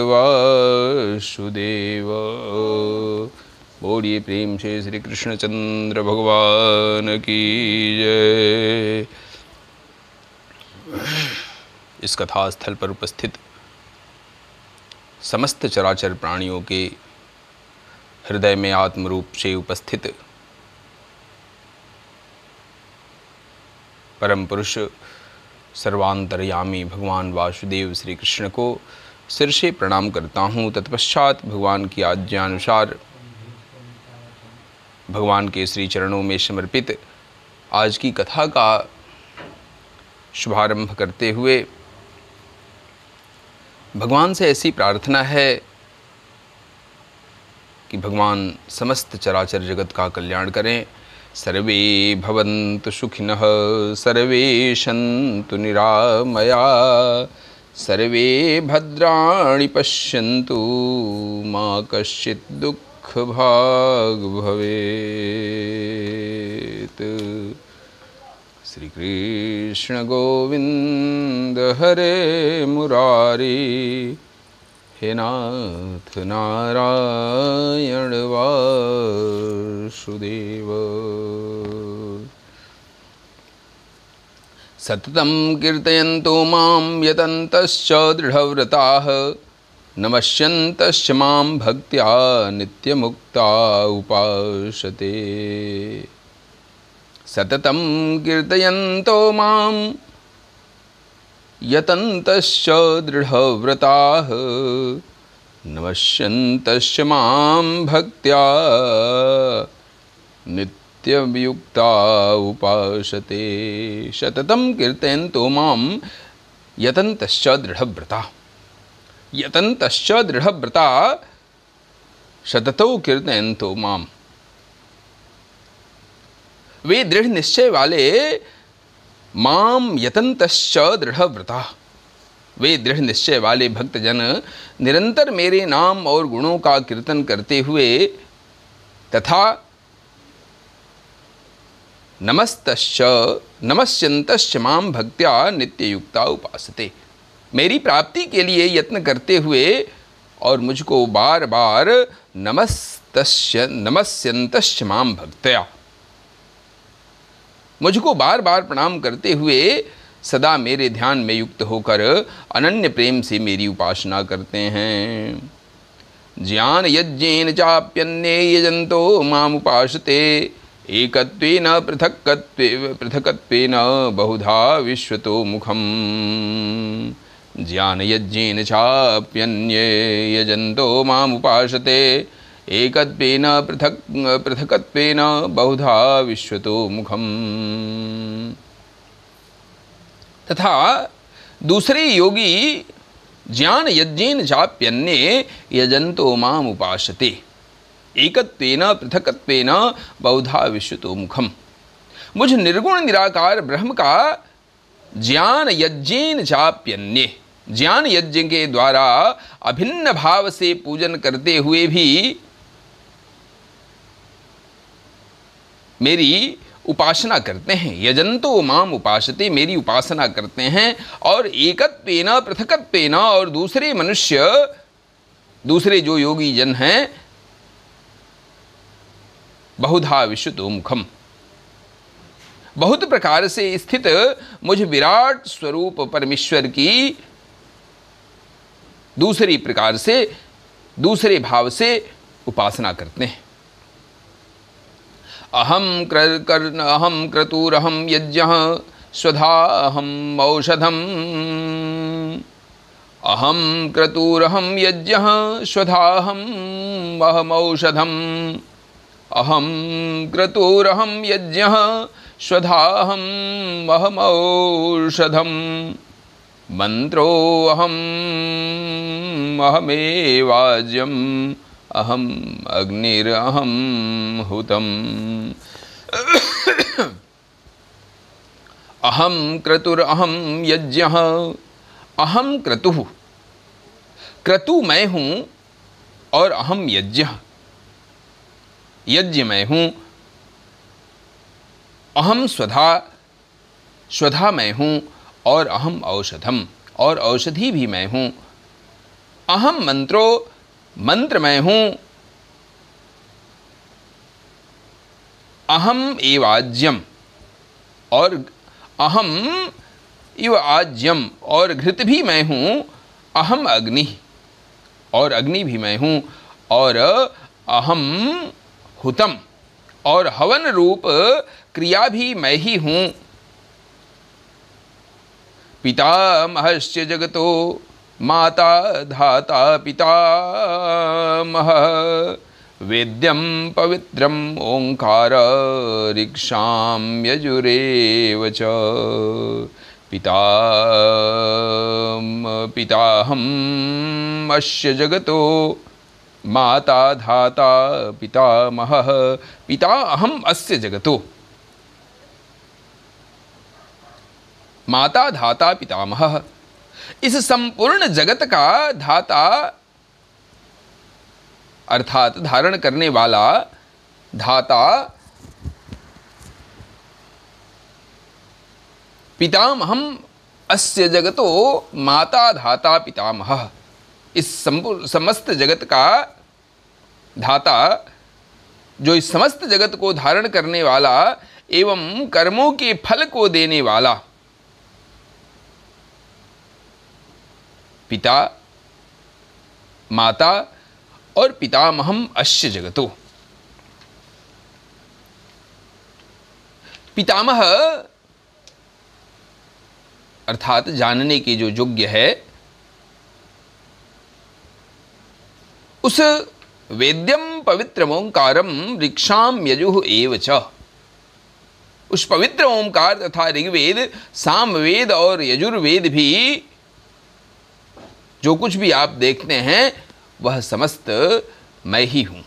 वासुदेव। बोलिए प्रेम से श्री कृष्णचंद्र भगवान की जय। इस कथा स्थल पर उपस्थित समस्त चराचर प्राणियों के हृदय में आत्म रूप से उपस्थित परम पुरुष सर्वांतर्यामी भगवान वासुदेव श्री कृष्ण को सिर से प्रणाम करता हूँ। तत्पश्चात भगवान की आज्ञानुसार भगवान के श्री चरणों में समर्पित आज की कथा का शुभारंभ करते हुए भगवान से ऐसी प्रार्थना है कि भगवान समस्त चराचर जगत का कल्याण करें। सर्वे भवन्तु सुखिनः, सर्वे सन्तु निरामया, सर्वे भद्राणि पश्यन्तु, मा कश्चित् दुःखभाग् भवेत्। श्री कृष्ण गोविंद हरे मुरारी, हे नाथ नारायण वासुदेव। सततं कीर्तयन्तो मां यतन्तश्च दृढव्रताः, नमस्यन्तश्च मां भक्त्या नित्यमुक्ता उपासते। सततं कीर्तयन्तो मां यतन्तश्च दृढव्रताः, नमस्यन्तश्च मां भक्त्या नित्ययुक्ता उपासते। सततं कीर्तयन्तो मां यतन्तश्च दृढव्रताः। यतन्तश्च दृढव्रताः सततो कीर्तयन्तो मां। वे दृढ़ निश्चय वाले माम यतन्तश्च दृढव्रताः, वे दृढ़ निश्चय वाले भक्तजन निरंतर मेरे नाम और गुणों का कीर्तन करते हुए तथा नमस्यन्तश्च माम भक्त्या नित्ययुक्ता उपासते, मेरी प्राप्ति के लिए यत्न करते हुए और मुझको बार बार नमस्यन्तश्च माम भक्त्या, मुझको बार बार प्रणाम करते हुए सदा मेरे ध्यान में युक्त होकर अनन्य प्रेम से मेरी उपासना करते हैं। ज्ञान यज्ञेन चाप्यन्ये यजन्तो माम उपासते, एकत्वेन पृथक्त्वेन बहुधा विश्वतो मुखम्। ज्ञान यज्ञेन चाप्यन्ये यजन्तो माम उपासते, एकत्वेन पृथक्त्वेन बहुधा विश्वतो मुखम्। तथा दूसरे योगी ज्ञान यज्ञेन चाप्यन्ये यजन्तो माम उपासते, एकत्वेन पृथक्त्वेन बहुधा विश्वतो मुखम्। मुझ निर्गुण निराकार ब्रह्म का ज्ञान यज्ञेन चाप्यन्ये, ज्ञान यज्ञ के द्वारा अभिन्न भाव से पूजन करते हुए भी मेरी उपासना करते हैं। यजन्तो माम उपासते, मेरी उपासना करते हैं। और एकत्वेन पृथक्त्वेन, और दूसरे मनुष्य, दूसरे जो योगी जन हैं, बहुधा विश्वतो मुखम, बहुत प्रकार से स्थित मुझ विराट स्वरूप परमेश्वर की दूसरी प्रकार से, दूसरे भाव से उपासना करते हैं। अहम क्रतुरहम यज्ञः स्वधाहम औषधम, अहम क्रतुरहम यज्ञः स्वधाहम औषधम, अहम क्रतुरहम यज्ञः स्वधाहम औषधम, मंत्रो अहमेवाज्यम, अहम अग्निरहम हुतम। अहम क्रतुरहम यज्ञः, अहम क्रतुः, क्रतु मैं हूँ और अहम यज्ञ, यज्ञ मैं हूँ। अहम स्वधा, स्वधा मैं हूँ। और अहम औषधम, और औषधि भी मैं हूँ। अहम मंत्रो, मंत्र मैं हूँ। अहम एव आज्यम, और अहम इव आज्यम, और घृत भी मैं हूँ। अहम अग्नि, और अग्नि भी मैं हूँ। और अहम हुतम, और हवन रूप क्रिया भी मैं ही हूँ। पितामहस्य जगतो माता धाता पितामह, वेद्यम पवित्रम ओंकार ऋक्षां यजुरेव च। पिताहम अस्य जगतो माता धाता पितामहः। पिता अहम अस्य जगतो, माता धाता पितामहः, इस संपूर्ण जगत का धाता अर्थात धारण करने वाला, धाता पितामहम अस्य जगतो माता धाता पितामहः, इस समस्त जगत का धाता, जो इस समस्त जगत को धारण करने वाला एवं कर्मों के फल को देने वाला, पिता, माता और पितामहम अस्य जगतो। पितामह अर्थात जानने के जो योग्य है, उस वेद्यम पवित्र ओंकारम ऋक्षाम यजुः एव च, उस पवित्र ओंकार तथा ऋग्वेद, सामवेद और यजुर्वेद भी, जो कुछ भी आप देखते हैं वह समस्त मैं ही हूं।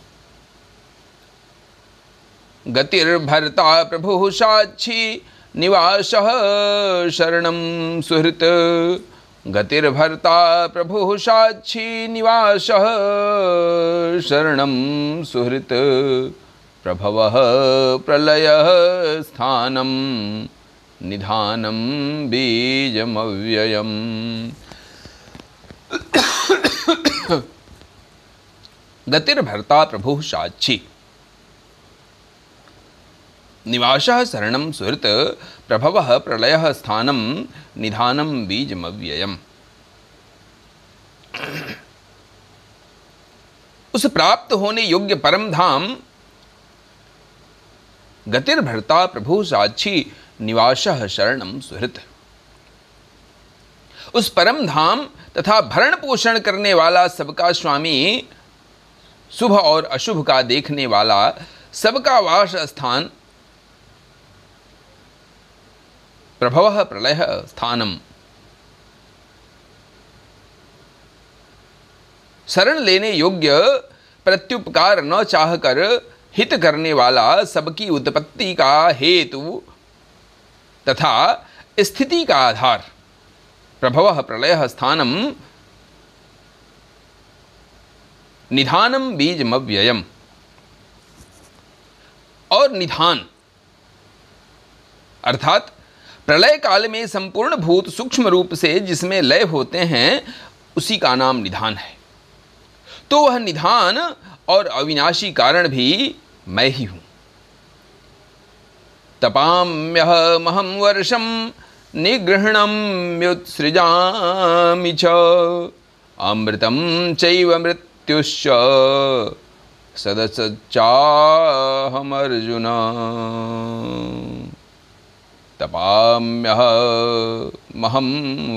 गतिर्भर्ता प्रभुः साक्षी निवासः शरणं सुहृत्। गतिर्भर्ता प्रभुः साक्षी निवासः शरणं सुहृत्। प्रभवः प्रलयः स्थानं निधानं बीजमव्ययम्। गतिर्भर्ता प्रभुः साक्षी निवासः शरणं सुहृत्। प्रभवः प्रलयः स्थानं निधानं बीजमव्ययम्। उस प्राप्त होने योग्य परम धाम गतिर्भर्ता प्रभुः साक्षी निवासः शरणं सुहृत्, उस परम धाम तथा भरण पोषण करने वाला, सबका स्वामी, शुभ और अशुभ का देखने वाला, सबका वास स्थान, प्रभवः प्रलयः स्थानम, शरण लेने योग्य, प्रत्युपकार न चाहकर हित करने वाला, सबकी उत्पत्ति का हेतु तथा स्थिति का आधार, प्रभवः प्रलयः स्थानम निधानम बीजमव्ययम्। और निधान अर्थात प्रलय काल में संपूर्ण भूत सूक्ष्म रूप से जिसमें लय होते हैं, उसी का नाम निधान है। तो वह निधान और अविनाशी कारण भी मैं ही हूं। तपाम्यहमहं वर्षं निगृह्णम्युत्सृजामि च। अमृतं चैव मृत्युश्च सदसच्चाहमर्जुन। तपाम्यहमहं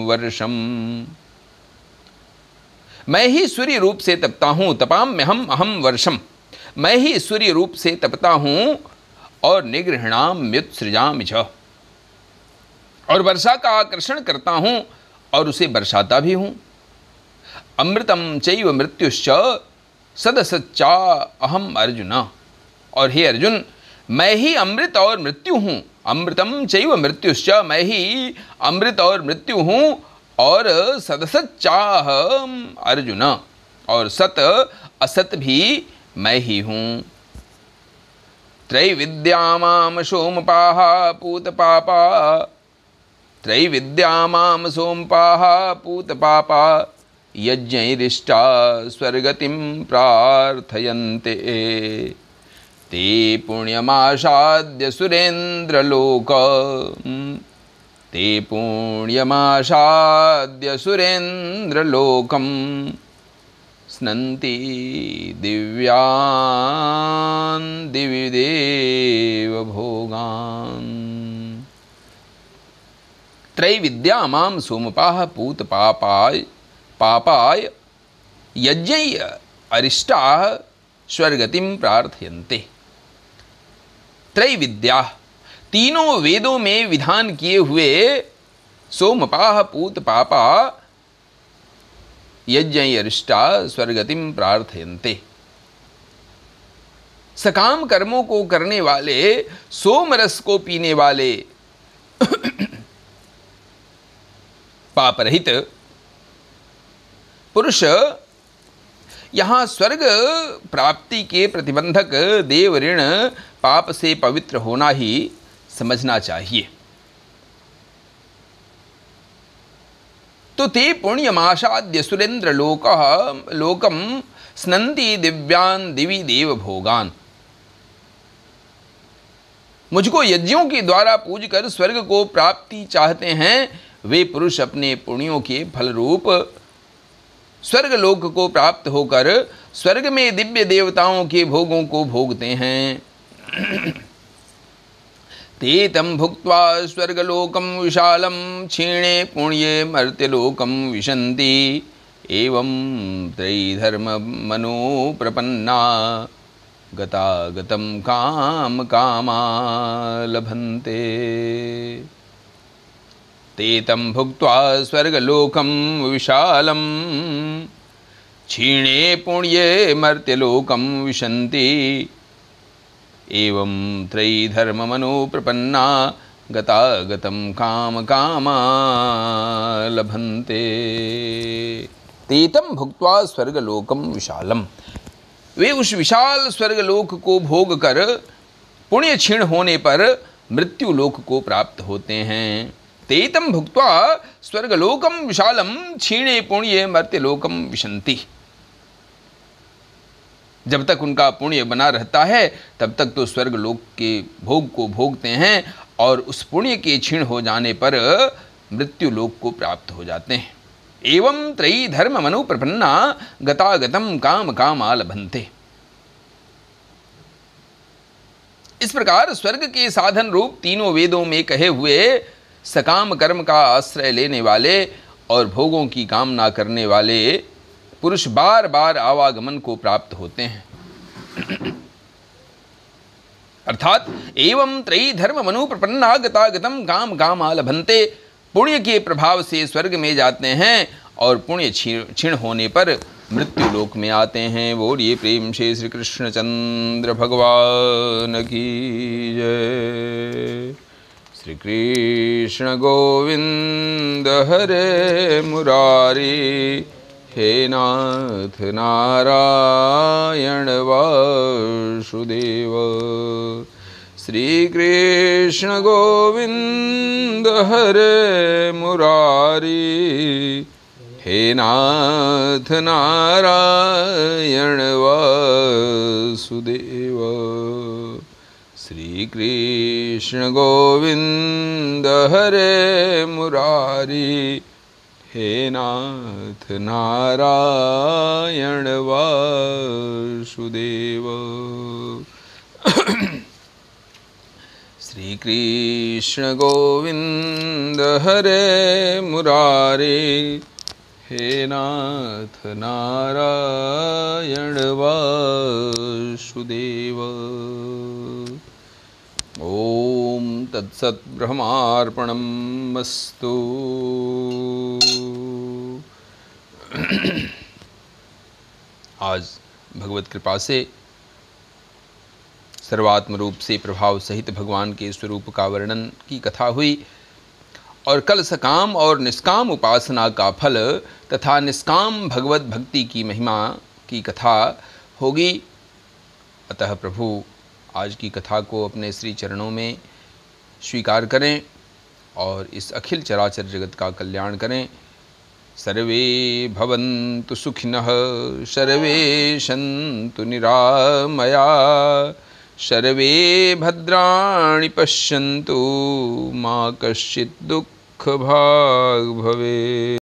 वर्षं, मैं ही सूर्य रूप से तपता हूं। तपाम्यहम अहम वर्षम, मैं ही सूर्य रूप से तपता हूं। और निगृह्णाम्युत्सृजामि च, और वर्षा का आकर्षण करता हूं और उसे बरसाता भी हूं। अमृतम चैव मृत्युश्च सदसच्चा अहम अर्जुन, और हे अर्जुन, मैं ही अमृत और मृत्यु हूं। अमृतम चैव मृत्युश्च, मैं ही अमृत और मृत्यु हूं। और सदसच्चाहम अर्जुन, और सत असत भी मैं ही हूं। त्रैविद्यामाम सोमपाः पूतपापा, त्रैविद्यामाम सोमपाः पूतपापा, यज्ञैरिष्टा स्वर्गतिं प्रार्थयन्ते ते पुण्यमासाद्य सुरेन्द्रलोकं स्नन्ति दिव्यान् दिवि देवभोगान्। त्रैविद्यामां सोमपाः पापाय यज्ञै अरिष्टाः स्वर्गतिं प्रार्थयन्ते। त्रैविद्या, तीनों वेदों में विधान किए हुए सोमपाः पूत पापा यज्ञै अरिष्टा स्वर्गतिं प्रार्थयन्ते। सकाम कर्मों को करने वाले, सोमरस को पीने वाले, पाप रहित पुरुष यहाँ स्वर्ग प्राप्ति के प्रतिबंधक देव ऋण पाप से पवित्र होना ही समझना चाहिए। तो ते पुण्यमासाद्य सुरेंद्र लोकम स्नन्ति दिव्यान दिवि देव भोगान। मुझको यज्ञों के द्वारा पूज कर स्वर्ग को प्राप्ति चाहते हैं, वे पुरुष अपने पुण्यों के फल रूप स्वर्ग लोक को प्राप्त होकर स्वर्ग में दिव्य देवताओं के भोगों को भोगते हैं। ते तम भुक्त्वा स्वर्गलोकम विशालम क्षीणे पुण्ये मर्त्यलोकम विशन्ति एवं त्रैधर्म मनो प्रपन्ना गतागतं काम कामा लभन्ते। ते तं भुक्त्वा स्वर्गलोकं विशालं क्षीणे पुण्ये मर्त्यलोकं विशन्ति एवं त्रैधर्ममनो प्रपन्ना गतागतं काम कामा लभन्ते। ते तं भुक्त्वा स्वर्गलोकं विशालम, वे उस विशाल स्वर्गलोक को भोग कर पुण्य क्षीण होने पर मृत्यु लोक को प्राप्त होते हैं। तेतम भुक्त्वा स्वर्गलोकम विशालम क्षीणे पुण्ये मर्त्यलोकम विशन्ति। जब तक उनका पुण्य बना रहता है तब तक तो स्वर्गलोक के भोग को भोगते हैं और उस पुण्य के क्षीण हो जाने पर मृत्यु लोक को प्राप्त हो जाते हैं। एवं त्रयी धर्म मनु प्रपन्ना गतागतम काम कामा लभन्ते। इस प्रकार स्वर्ग के साधन रूप तीनों वेदों में कहे हुए सकाम कर्म का आश्रय लेने वाले और भोगों की कामना करने वाले पुरुष बार बार आवागमन को प्राप्त होते हैं। अर्थात एवं त्रयी धर्म मनु प्रपन्ना गतागतम काम कामा लभन्ते, पुण्य के प्रभाव से स्वर्ग में जाते हैं और पुण्य क्षीण होने पर मृत्यु लोक में आते हैं। बोलिए प्रेम से श्री कृष्णचंद्र भगवान की जय। श्री कृष्ण गोविंद हरे मुरारी, हे नाथ नारायण वासुदेव। श्री कृष्ण गोविंद हरे मुरारी, हे नाथ नारायण वासुदेव। श्री कृष्ण गोविंद हरे मुरारी, हे नाथ नारायण वासुदेव। श्री कृष्ण गोविंद हरे मुरारी, हे नाथ नारायण वासुदेव। ओम तत्सत् ब्रह्मार्पणमस्तु। आज भगवत कृपा से सर्वात्म रूप से प्रभाव सहित भगवान के स्वरूप का वर्णन की कथा हुई और कल सकाम और निष्काम उपासना का फल तथा निष्काम भगवत भक्ति की महिमा की कथा होगी। अतः प्रभु आज की कथा को अपने श्री चरणों में स्वीकार करें और इस अखिल चराचर जगत का कल्याण करें। सर्वे भवन्तु सुखिनः, सर्वे सन्तु निरामया, सर्वे भद्राणि पश्यन्तु, मा कश्चित् दुःखभाग् भवेत्।